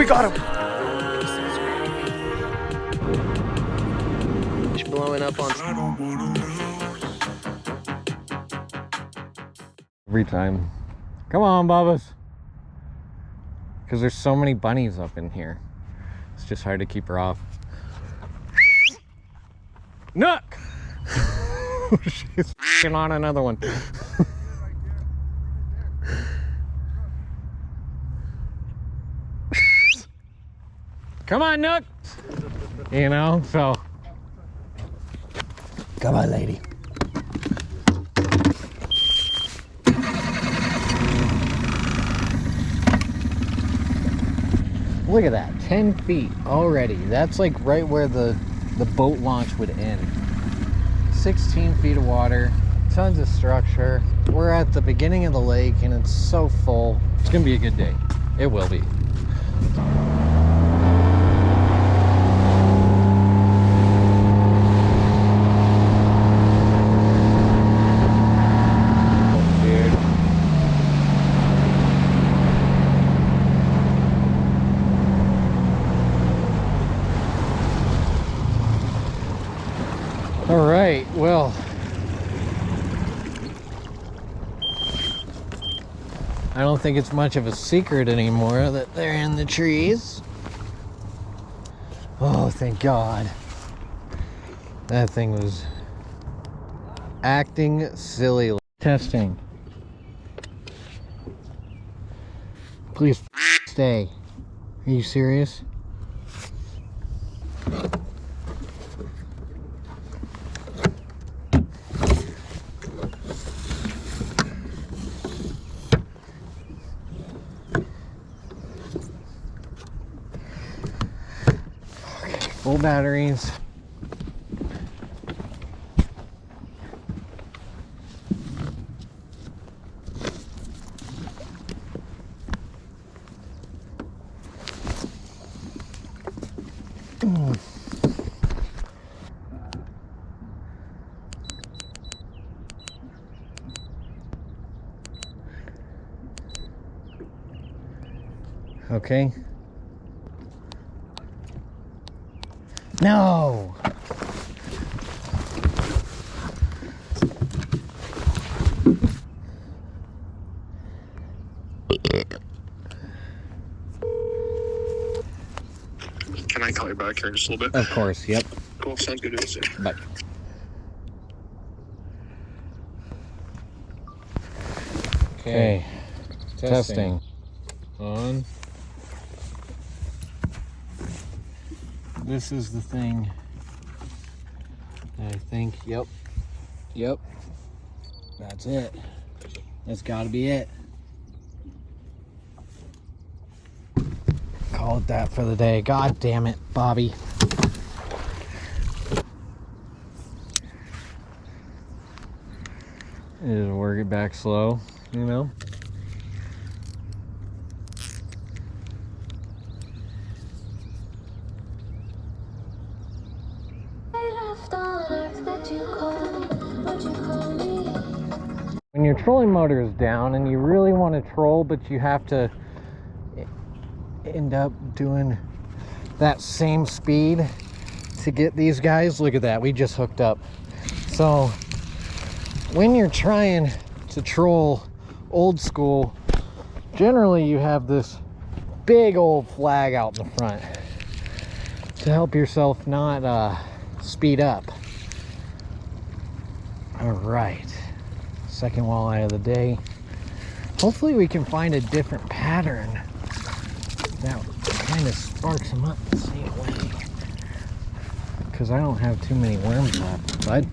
we got him. Fish blowing up on. Every time. Come on, Bubba's. Because there's so many bunnies up in here. It's just hard to keep her off. Nook! She's f***ing on another one. Come on, Nook! You know, so. Come on, lady. Look at that, 10 feet already. That's like right where the boat launch would end. 16 feet of water, tons of structure. We're at the beginning of the lake and it's so full. It's gonna be a good day. It will be. All right, well, I don't think it's much of a secret anymore that they're in the trees. Oh, thank God. That thing was acting silly. Testing. Please stay. Are you serious? Full batteries. Okay. No. Can I call you back here in just a little bit? Of course, yep. Cool, sounds good. Bye. Okay. Testing. On. This is the thing. I think, yep. That's it. That's gotta be it. Call it that for the day. God damn it, Bobby. Just work it back slow, you know? When your trolling motor is down and you really want to troll, but you have to end up doing that same speed to get these guys. Look at that, we just hooked up. So when you're trying to troll old school, generally you have this big old flag out in the front to help yourself not speed up. All right, second walleye of the day. Hopefully we can find a different pattern that kind of sparks them up the same way, because I don't have too many worms left, bud.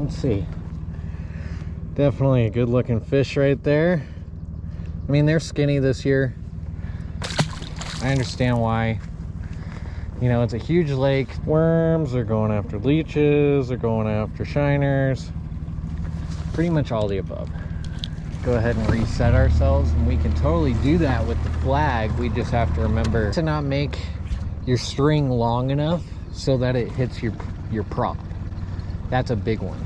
Let's see. Definitely a good looking fish right there. I mean, they're skinny this year. I understand why. You know, it's a huge lake. Worms, they're going after leeches, they're going after shiners. Pretty much all the above. Go ahead and reset ourselves, and we can totally do that with the flag. We just have to remember to not make your string long enough so that it hits your prop. That's a big one.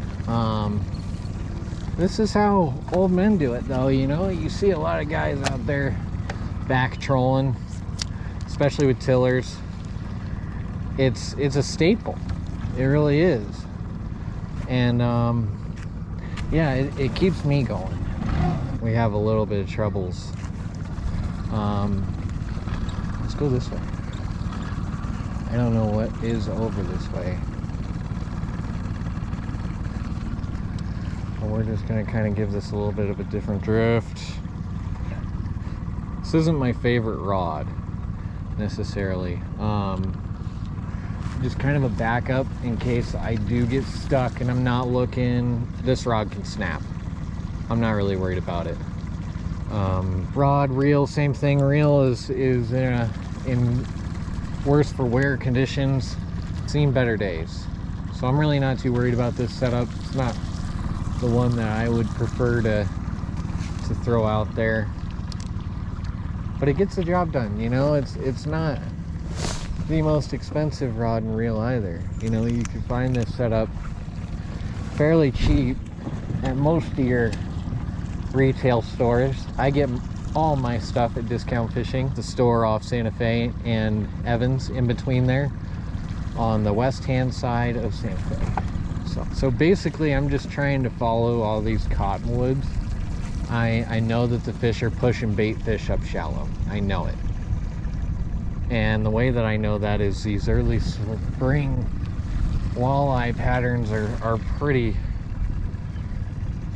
This is how old men do it though, you know? You see a lot of guys out there back trolling, especially with tillers. It's a staple. It really is. And yeah, it keeps me going. We have a little bit of troubles. Let's go this way. I don't know what is over this way. But we're just gonna kind of give this a little bit of a different drift. This isn't my favorite rod necessarily. Just kind of a backup in case I do get stuck and I'm not looking. This rod can snap. I'm not really worried about it. Rod, reel, same thing. Reel is in worse for wear conditions. Seen better days. So I'm really not too worried about this setup. It's not the one that I would prefer to throw out there. But it gets the job done, you know. It's not the most expensive rod and reel either. You know, you can find this setup fairly cheap at most of your retail stores. I get all my stuff at Discount Fishing, the store off Santa Fe and Evans, in between there on the west hand side of Santa Fe. So basically I'm just trying to follow all these cottonwoods. I know that the fish are pushing bait fish up shallow. I know it. And the way that I know that is these early spring walleye patterns are pretty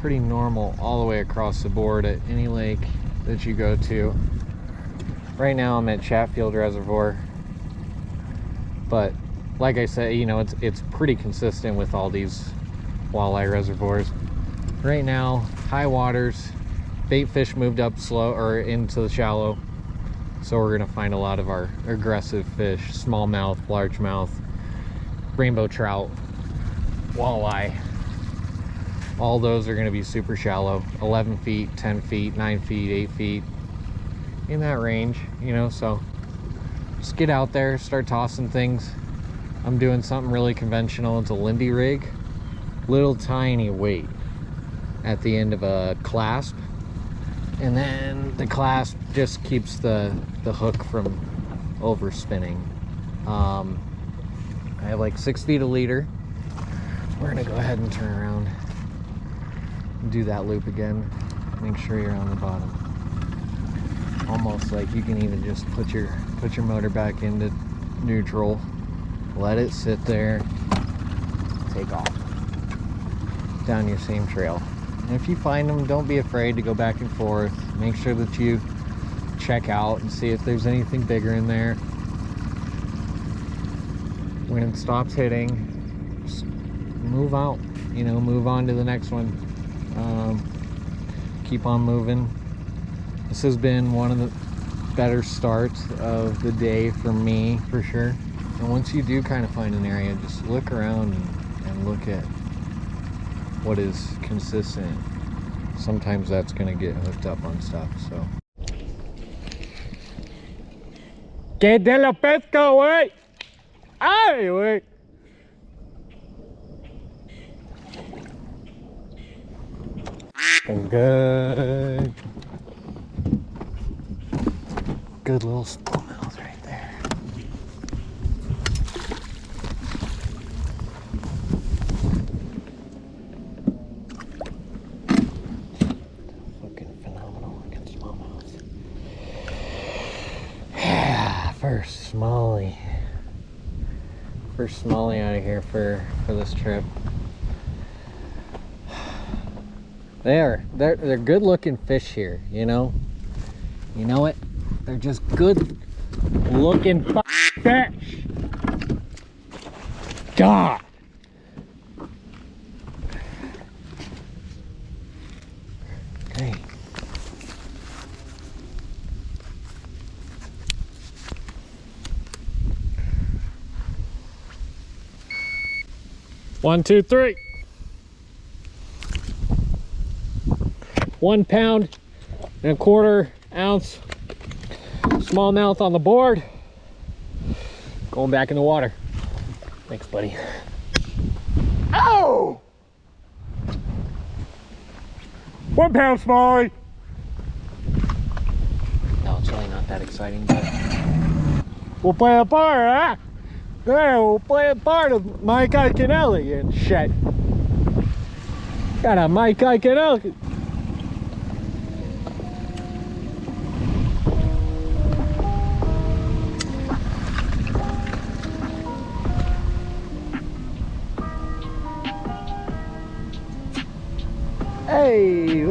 normal all the way across the board at any lake that you go to. Right now I'm at Chatfield Reservoir, but like I said, you know, it's pretty consistent with all these walleye reservoirs. Right now, high waters, bait fish moved up slow or into the shallow. So we're gonna find a lot of our aggressive fish, smallmouth, largemouth, rainbow trout, walleye. All those are gonna be super shallow, 11 feet, 10 feet, 9 feet, 8 feet, in that range, you know. So just get out there, start tossing things. I'm doing something really conventional. It's a Lindy rig, little tiny weight at the end of a clasp. And then the clasp just keeps the hook from overspinning. I have like 6 feet a leader. We're gonna go ahead and turn around and do that loop again. Make sure you're on the bottom. Almost like you can even just put your motor back into neutral. Let it sit there. Take off down your same trail. And if you find them, don't be afraid to go back and forth. Make sure that you check out and see if there's anything bigger in there. When it stops hitting, just move out, you know, move on to the next one. Keep on moving. This has been one of the better starts of the day for me, for sure. And once you do kind of find an area, just look around and look at what is consistent. Sometimes that's going to get hooked up on stuff. So que de la pesca, güey. Ay, güey. Good. Good little smallmouth right there. Fucking phenomenal looking smallmouth. Yeah, first smallie. First smallie out of here for this trip. They're good looking fish here, you know? You know it? They're just good looking fish. God. Okay. One, two, three. 1 pound and 1/4 ounce smallmouth on the board. Going back in the water. Thanks, buddy. Oh! 1 pound smallie. No, it's really not that exciting, but we'll play a part, huh? Yeah, we'll play a part of Mike Iaconelli and shit. Got a Mike Iaconelli. Hey,